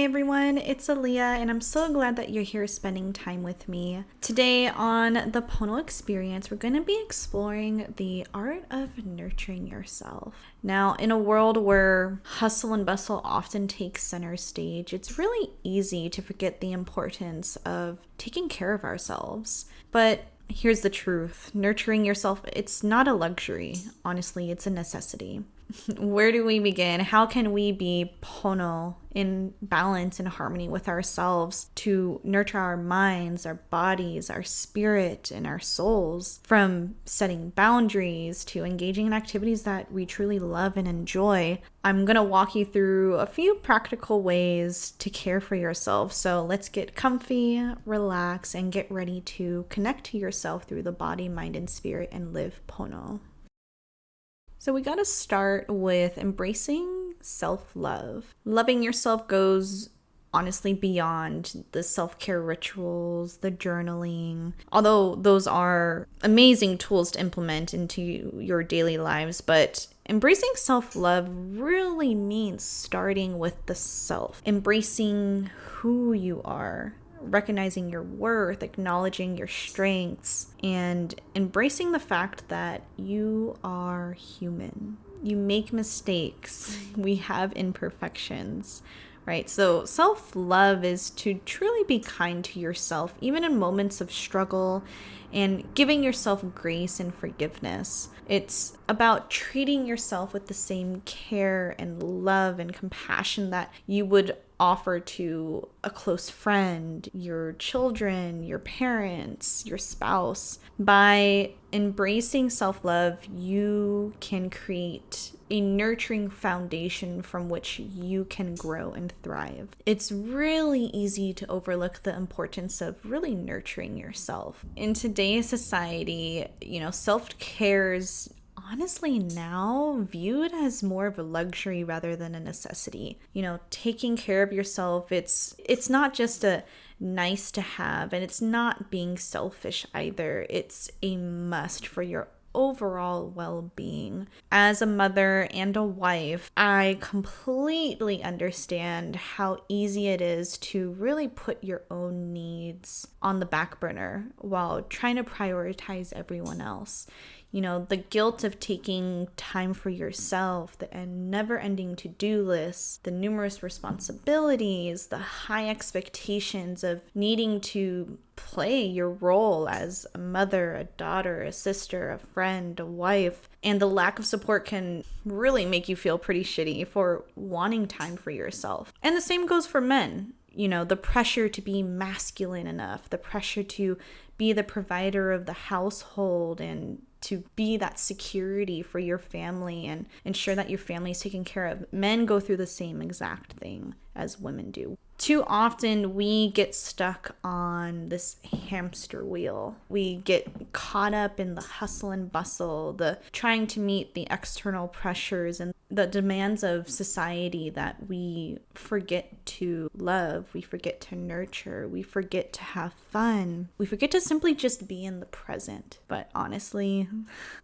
everyone, it's Alia and I'm so glad that you're here spending time with me. Today on the Pono Experience, we're going to be exploring the art of nurturing yourself. Now, in a world where hustle and bustle often takes center stage, it's really easy to forget the importance of taking care of ourselves. But here's the truth. Nurturing yourself, it's not a luxury. Honestly, it's a necessity. Where do we begin? How can we be Pono in balance and harmony with ourselves to nurture our minds, our bodies, our spirit, and our souls, from setting boundaries to engaging in activities that we truly love and enjoy? I'm going to walk you through a few practical ways to care for yourself. So let's get comfy, relax, and get ready to connect to yourself through the body, mind, and spirit and live Pono. So we got to start with embracing self-love. Loving yourself goes honestly beyond the self-care rituals, the journaling, although those are amazing tools to implement into your daily lives. But embracing self-love really means starting with the self, embracing who you are, recognizing your worth, acknowledging your strengths, and embracing the fact that you are human. You make mistakes. We have imperfections, right? So self-love is to truly be kind to yourself, even in moments of struggle, and giving yourself grace and forgiveness. It's about treating yourself with the same care and love and compassion that you would offer to a close friend, your children, your parents, your spouse. By embracing self-love, you can create a nurturing foundation from which you can grow and thrive. It's really easy to overlook the importance of really nurturing yourself. In today's society, self-care is honestly now viewed as more of a luxury rather than a necessity. Taking care of yourself, it's not just a nice to have, and it's not being selfish either. It's a must for your overall well-being. As a mother and a wife, I completely understand how easy it is to really put your own needs on the back burner while trying to prioritize everyone else. The guilt of taking time for yourself, the never-ending to-do lists, the numerous responsibilities, the high expectations of needing to play your role as a mother, a daughter, a sister, a friend, a wife, and the lack of support can really make you feel pretty shitty for wanting time for yourself. And the same goes for men. The pressure to be masculine enough, the pressure to be the provider of the household and to be that security for your family and ensure that your family is taken care of. Men go through the same exact thing as women do. Too often we get stuck on this hamster wheel. We get caught up in the hustle and bustle, the trying to meet the external pressures and the demands of society that we forget to love, we forget to nurture, we forget to have fun, we forget to simply just be in the present. But honestly,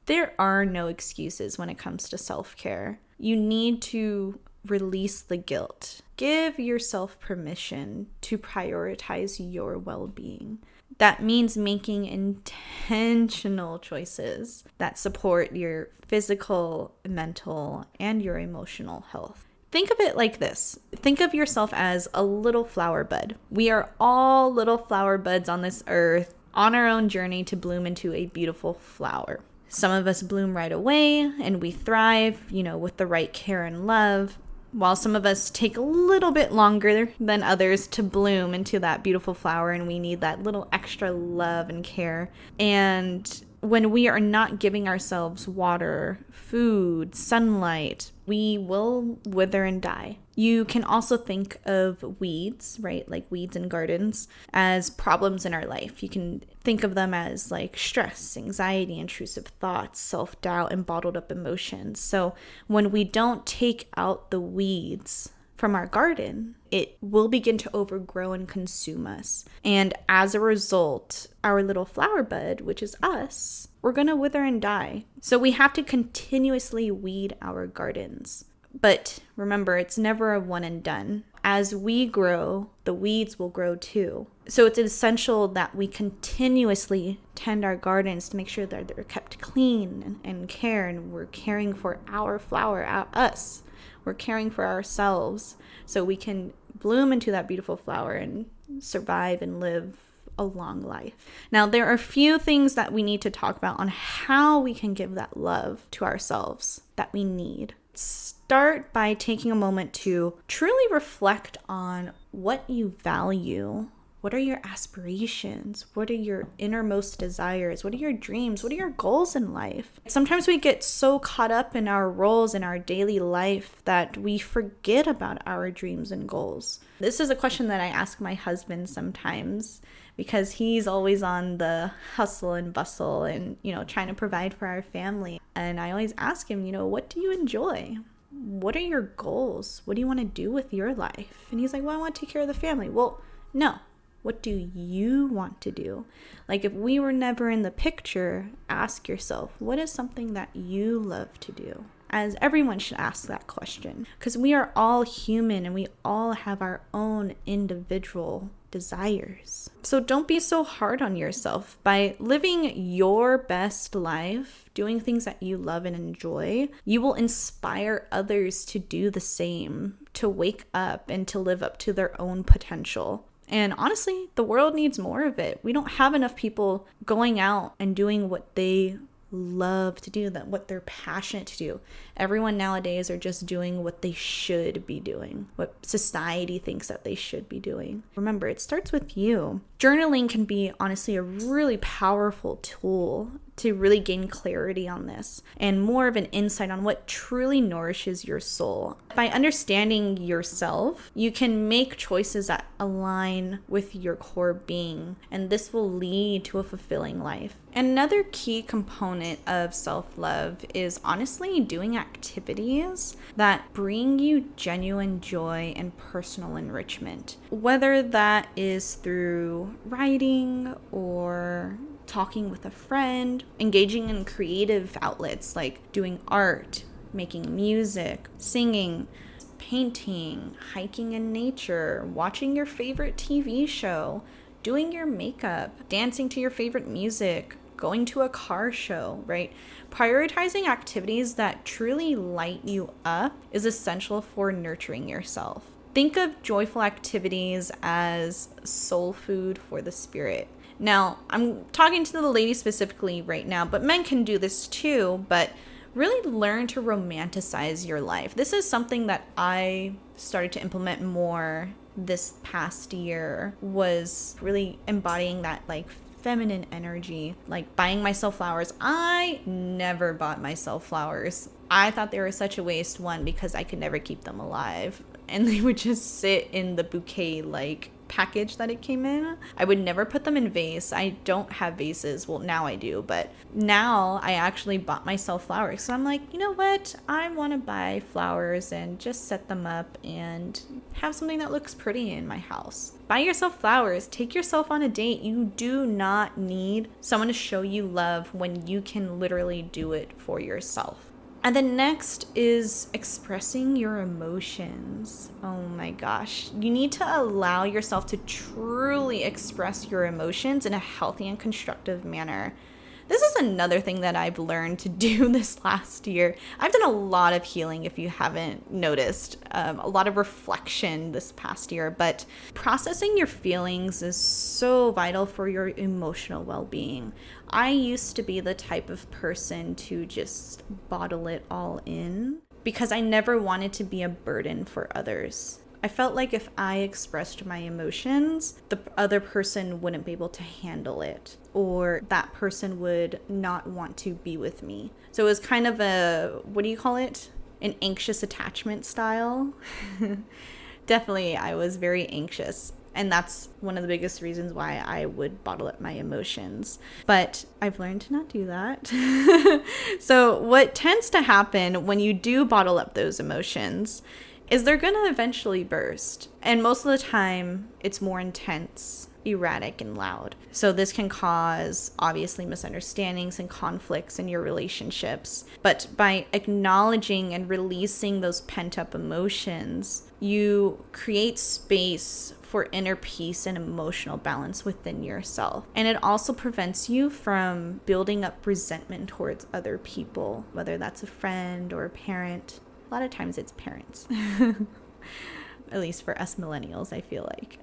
there are no excuses when it comes to self-care. You need to release the guilt. Give yourself permission to prioritize your well-being. That means making intentional choices that support your physical, mental, and your emotional health. Think of it like this. Think of yourself as a little flower bud. We are all little flower buds on this earth on our own journey to bloom into a beautiful flower. Some of us bloom right away and we thrive, with the right care and love, while some of us take a little bit longer than others to bloom into that beautiful flower, and we need that little extra love and care. And when we are not giving ourselves water, food, sunlight, we will wither and die. You can also think of weeds, right? Like weeds in gardens, as problems in our life. You can think of them as like stress, anxiety, intrusive thoughts, self-doubt, and bottled up emotions. So when we don't take out the weeds from our garden, it will begin to overgrow and consume us. And as a result, our little flower bud, which is us, we're going to wither and die. So we have to continuously weed our gardens. But remember, it's never a one and done. as we grow, the weeds will grow too. So it's essential that we continuously tend our gardens to make sure that they're kept clean and care, and we're caring for our flower, us. We're caring for ourselves so we can bloom into that beautiful flower and survive and live a long life. Now, there are a few things that we need to talk about on how we can give that love to ourselves that we need. Start by taking a moment to truly reflect on what you value. What are your aspirations? What are your innermost desires? What are your dreams? What are your goals in life? Sometimes we get so caught up in our roles in our daily life that we forget about our dreams and goals. This is a question that I ask my husband sometimes because he's always on the hustle and bustle and, trying to provide for our family. And I always ask him, what do you enjoy? What are your goals? What do you want to do with your life? And he's like, well, I want to take care of the family. Well, no. What do you want to do? Like, if we were never in the picture, ask yourself, what is something that you love to do? As everyone should ask that question, because we are all human and we all have our own individual desires. So don't be so hard on yourself. By living your best life, doing things that you love and enjoy, you will inspire others to do the same, to wake up and to live up to their own potential. And honestly, the world needs more of it. We don't have enough people going out and doing what they love to do, what they're passionate to do. Everyone nowadays are just doing what they should be doing, what society thinks that they should be doing. Remember, it starts with you. Journaling can be honestly a really powerful tool to really gain clarity on this and more of an insight on what truly nourishes your soul. By understanding yourself, you can make choices that align with your core being, and this will lead to a fulfilling life. Another key component of self-love is honestly doing activities that bring you genuine joy and personal enrichment. Whether that is through writing or talking with a friend, engaging in creative outlets like doing art, making music, singing, painting, hiking in nature, watching your favorite TV show, doing your makeup, dancing to your favorite music, going to a car show, right? Prioritizing activities that truly light you up is essential for nurturing yourself. Think of joyful activities as soul food for the spirit. Now, I'm talking to the ladies specifically right now, but men can do this too, but really learn to romanticize your life. This is something that I started to implement more this past year, was really embodying that feminine energy, like buying myself flowers. I never bought myself flowers. I thought they were such a waste, one, because I could never keep them alive and they would just sit in the bouquet package that it came in. I would never put them in vase. I don't have vases. Well, now I do, but now I actually bought myself flowers. So I'm like, you know what? I want to buy flowers and just set them up and have something that looks pretty in my house. Buy yourself flowers. Take yourself on a date. You do not need someone to show you love when you can literally do it for yourself. And then next is expressing your emotions. Oh my gosh. You need to allow yourself to truly express your emotions in a healthy and constructive manner. This is another thing that I've learned to do this last year. I've done a lot of healing, if you haven't noticed, a lot of reflection this past year, but processing your feelings is so vital for your emotional well-being. I used to be the type of person to just bottle it all in because I never wanted to be a burden for others. I felt like if I expressed my emotions, the other person wouldn't be able to handle it, or that person would not want to be with me. So it was kind of an anxious attachment style. Definitely, I was very anxious. And that's one of the biggest reasons why I would bottle up my emotions. But I've learned to not do that. So what tends to happen when you do bottle up those emotions is they're going to eventually burst. And most of the time, it's more intense erratic and loud. So this can cause obviously misunderstandings and conflicts in your relationships. But by acknowledging and releasing those pent-up emotions, you create space for inner peace and emotional balance within yourself. And it also prevents you from building up resentment towards other people, whether that's a friend or a parent. A lot of times it's parents. At least for us millennials, I feel like.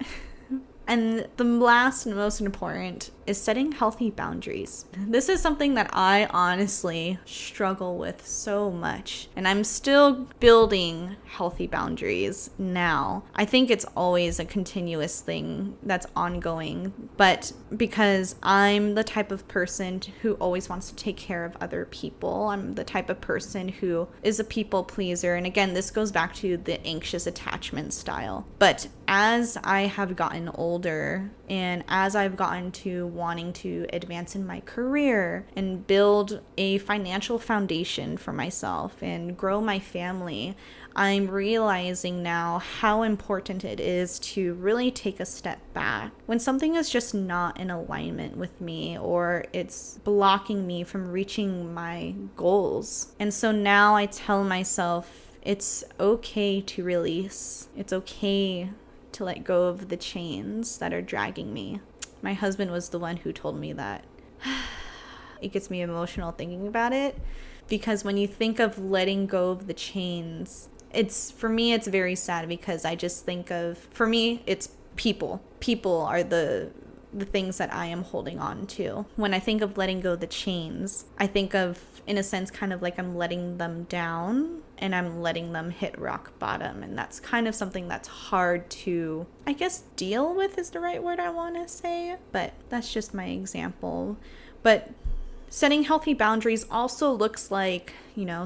And the last and most important is setting healthy boundaries. This is something that I honestly struggle with so much, and I'm still building healthy boundaries now. I think it's always a continuous thing that's ongoing, but because I'm the type of person who always wants to take care of other people, I'm the type of person who is a people pleaser. And again, this goes back to the anxious attachment style. But as I have gotten older and as I've gotten to wanting to advance in my career and build a financial foundation for myself and grow my family, I'm realizing now how important it is to really take a step back when something is just not in alignment with me or it's blocking me from reaching my goals. And so now I tell myself it's okay to release. It's okay to let go of the chains that are dragging me. My husband was the one who told me that. It gets me emotional thinking about it, because when you think of letting go of the chains, for me it's very sad, because I just think of, for me it's people are the things that I am holding on to. When I think of letting go of the chains, I think of, in a sense, kind of like I'm letting them down and I'm letting them hit rock bottom. And that's kind of something that's hard to, I guess, deal with is the right word I want to say. But that's just my example. But setting healthy boundaries also looks like,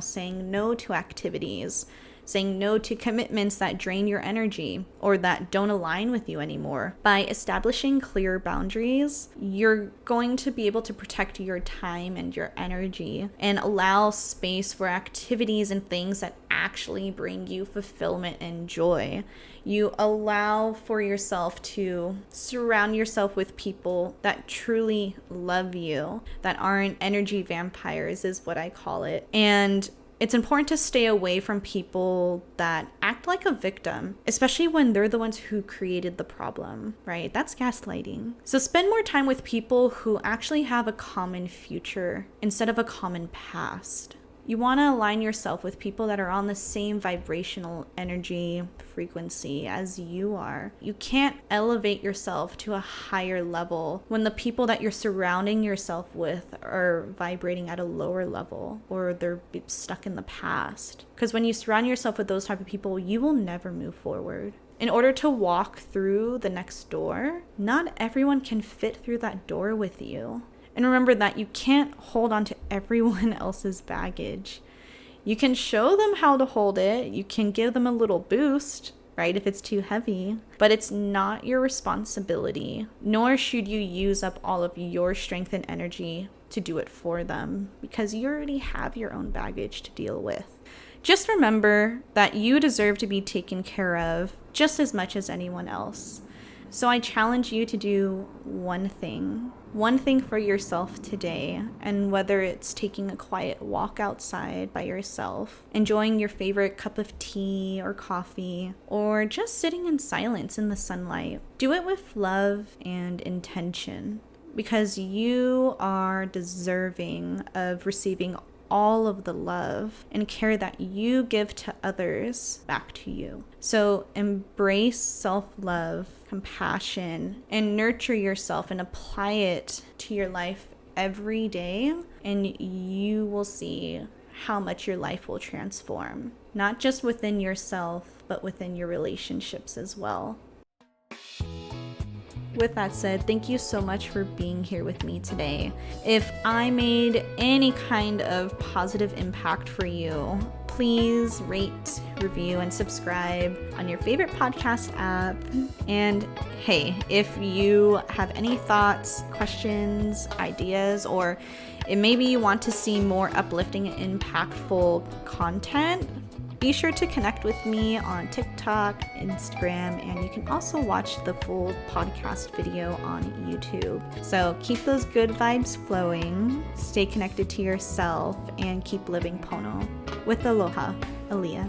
saying no to activities, saying no to commitments that drain your energy or that don't align with you anymore. By establishing clear boundaries, you're going to be able to protect your time and your energy and allow space for activities and things that actually bring you fulfillment and joy. You allow for yourself to surround yourself with people that truly love you, that aren't energy vampires, is what I call it. And it's important to stay away from people that act like a victim, especially when they're the ones who created the problem, right? That's gaslighting. So spend more time with people who actually have a common future instead of a common past. You want to align yourself with people that are on the same vibrational energy frequency as you are. You can't elevate yourself to a higher level when the people that you're surrounding yourself with are vibrating at a lower level or they're stuck in the past. Because when you surround yourself with those type of people, you will never move forward. In order to walk through the next door, not everyone can fit through that door with you. And remember that you can't hold on to everyone else's baggage. You can show them how to hold it. You can give them a little boost, right, if it's too heavy. But it's not your responsibility, nor should you use up all of your strength and energy to do it for them, because you already have your own baggage to deal with. Just remember that you deserve to be taken care of just as much as anyone else. So I challenge you to do one thing for yourself today, and whether it's taking a quiet walk outside by yourself, enjoying your favorite cup of tea or coffee, or just sitting in silence in the sunlight, do it with love and intention, because you are deserving of receiving all of the love and care that you give to others back to you. So embrace self-love, compassion, and nurture yourself and apply it to your life every day, and you will see how much your life will transform, not just within yourself, but within your relationships as well. With that said, thank you so much for being here with me today. If I made any kind of positive impact for you, please rate, review, and subscribe on your favorite podcast app. And hey, if you have any thoughts, questions, ideas, or maybe you want to see more uplifting and impactful content, Be sure to connect with me on TikTok, Instagram, and you can also watch the full podcast video on YouTube. So keep those good vibes flowing, stay connected to yourself, and keep living Pono. With aloha, Alia.